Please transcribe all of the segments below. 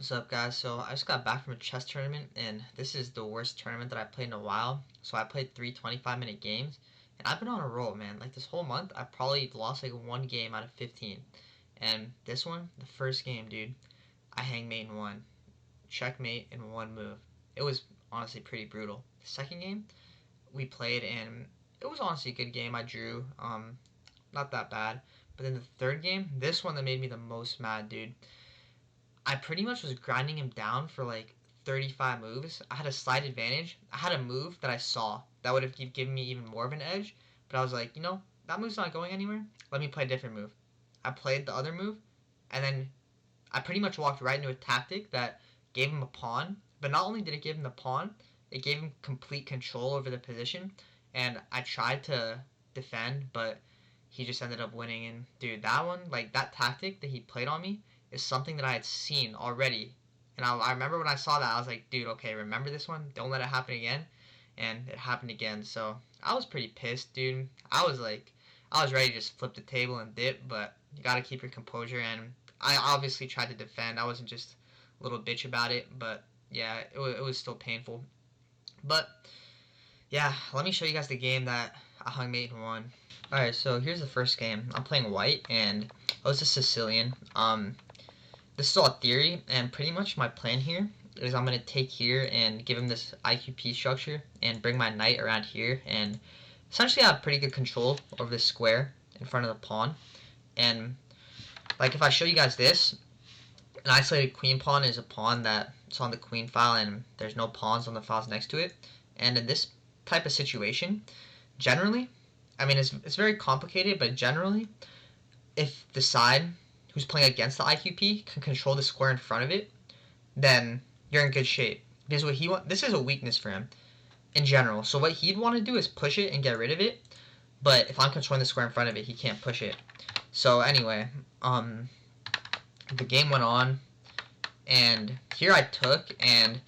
What's up, guys? So I just got back from a chess tournament, and this is the worst tournament that I played in a while. So I played three 25-minute games, and I've been on a roll, man. Like this whole month, I probably lost like one game out of 15. And this one, the first game, dude, I hangmate in one, checkmate in one move. It was honestly pretty brutal. The second game, we played, and it was honestly a good game. I drew, not that bad. But then the third game, this one that made me the most mad, dude. I pretty much was grinding him down for like 35 moves. I had a slight advantage. I had a move that I saw that would have given me even more of an edge. But I was like, that move's not going anywhere. Let me play a different move. I played the other move, and then I pretty much walked right into a tactic that gave him a pawn. But not only did it give him the pawn, it gave him complete control over the position. And I tried to defend, but he just ended up winning. And dude, that one, like that tactic that he played on me, is something that I had seen already. And I remember when I saw that, I was like, dude, okay, remember this one? Don't let it happen again. And it happened again. So I was pretty pissed, dude. I was ready to just flip the table and dip, but you got to keep your composure. And I obviously tried to defend. I wasn't just a little bitch about it, but yeah, it was still painful. But yeah, let me show you guys the game that I hung mate and won. Alright, so here's the first game. I'm playing white, and I was a Sicilian. This is all theory, and pretty much my plan here is I'm going to take here and give him this IQP structure and bring my knight around here and essentially have pretty good control over this square in front of the pawn. And like if I show you guys this, an isolated queen pawn is a pawn that's on the queen file and there's no pawns on the files next to it. And in this type of situation, generally, I mean it's very complicated, but generally, if the side who's playing against the IQP can control the square in front of it, then you're in good shape. Because this is a weakness for him in general. So what he'd want to do is push it and get rid of it. But if I'm controlling the square in front of it, he can't push it. So anyway, the game went on, and here I took, and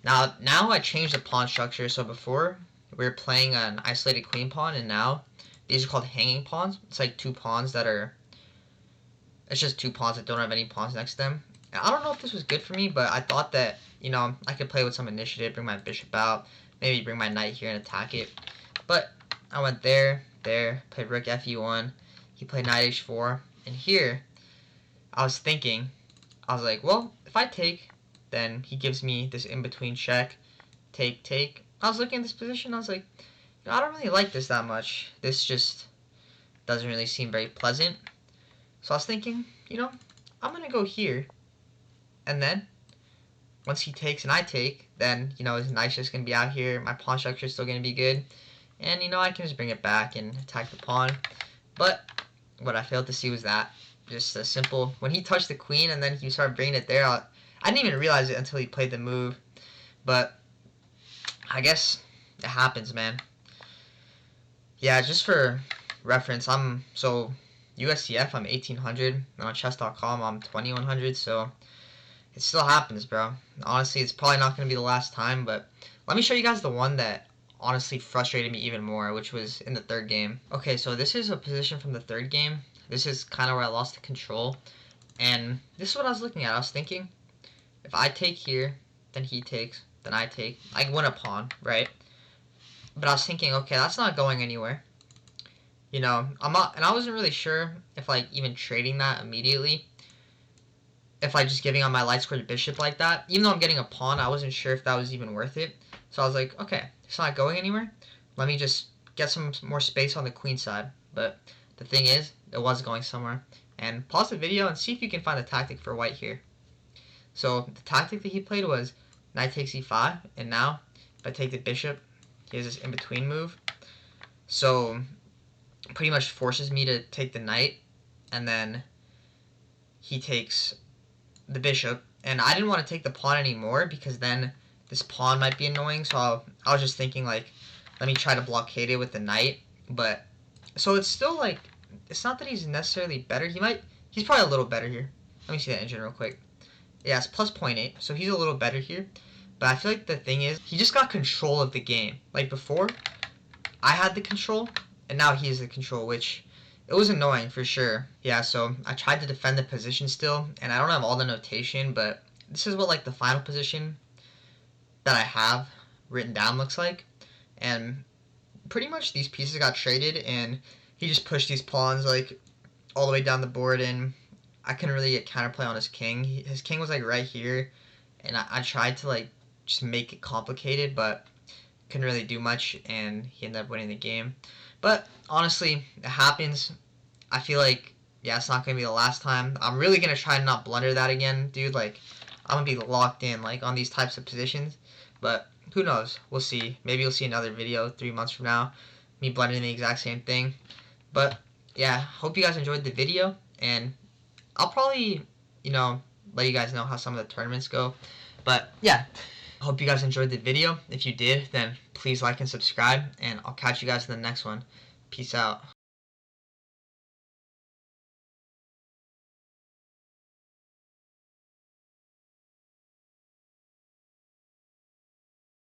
now I changed the pawn structure. So before we were playing an isolated queen pawn, and now these are called hanging pawns. It's like two pawns that are. It's just two pawns that don't have any pawns next to them. And I don't know if this was good for me, but I thought that, I could play with some initiative, bring my bishop out, maybe bring my knight here and attack it. But I went there, played rook fe1, he played knight h4, and here, I was thinking, I was like, well, if I take, then he gives me this in-between check, take. I was looking at this position, I was like, I don't really like this that much. This just doesn't really seem very pleasant. So I was thinking, I'm going to go here. And then, once he takes and I take, then, his knight's just going to be out here. My pawn structure is still going to be good. And, I can just bring it back and attack the pawn. But what I failed to see was that. Just a simple, when he touched the queen and then he started bringing it there, I didn't even realize it until he played the move. But I guess it happens, man. Yeah, just for reference, USCF, I'm 1800, and on chess.com, I'm 2100, so it still happens, bro. Honestly, it's probably not going to be the last time, but let me show you guys the one that honestly frustrated me even more, which was in the third game. Okay, so this is a position from the third game. This is kind of where I lost the control, and this is what I was looking at. I was thinking, if I take here, then he takes, then I take, I win a pawn, right? But I was thinking, okay, that's not going anywhere. I'm not, and I wasn't really sure if even trading that immediately, if just giving on my light squared bishop like that, even though I'm getting a pawn, I wasn't sure if that was even worth it. So I was like, okay, it's not going anywhere. Let me just get some more space on the queen side. But the thing is, it was going somewhere. And pause the video and see if you can find the tactic for white here. So the tactic that he played was knight takes e5, and now if I take the bishop, he has this in-between move. So pretty much forces me to take the knight, and then he takes the bishop, and I didn't want to take the pawn anymore because then this pawn might be annoying, so I was just thinking let me try to blockade it with the knight. But so it's still it's not that he's necessarily better. He's probably a little better here. Let me see that engine real quick. Yeah, it's plus 0.8, so he's a little better here. But I feel like the thing is, he just got control of the game. Like before, I had the control, and now he has the control, which it was annoying for sure. Yeah, so I tried to defend the position still, and I don't have all the notation, but this is what like the final position that I have written down looks like. And pretty much these pieces got traded, and he just pushed these pawns like all the way down the board, and I couldn't really get counterplay on his king. His king was like right here, and I tried to like just make it complicated, but couldn't really do much, and he ended up winning the game. But honestly, it happens. I feel like, yeah, it's not gonna be the last time. I'm really gonna try to not blunder that again, dude. Like, I'm gonna be locked in like on these types of positions. But who knows? We'll see. Maybe you'll see another video 3 months from now, me blundering the exact same thing. But yeah, hope you guys enjoyed the video, and I'll probably, let you guys know how some of the tournaments go. But yeah, hope you guys enjoyed the video. If you did, then please like and subscribe, and I'll catch you guys in the next one. Peace out.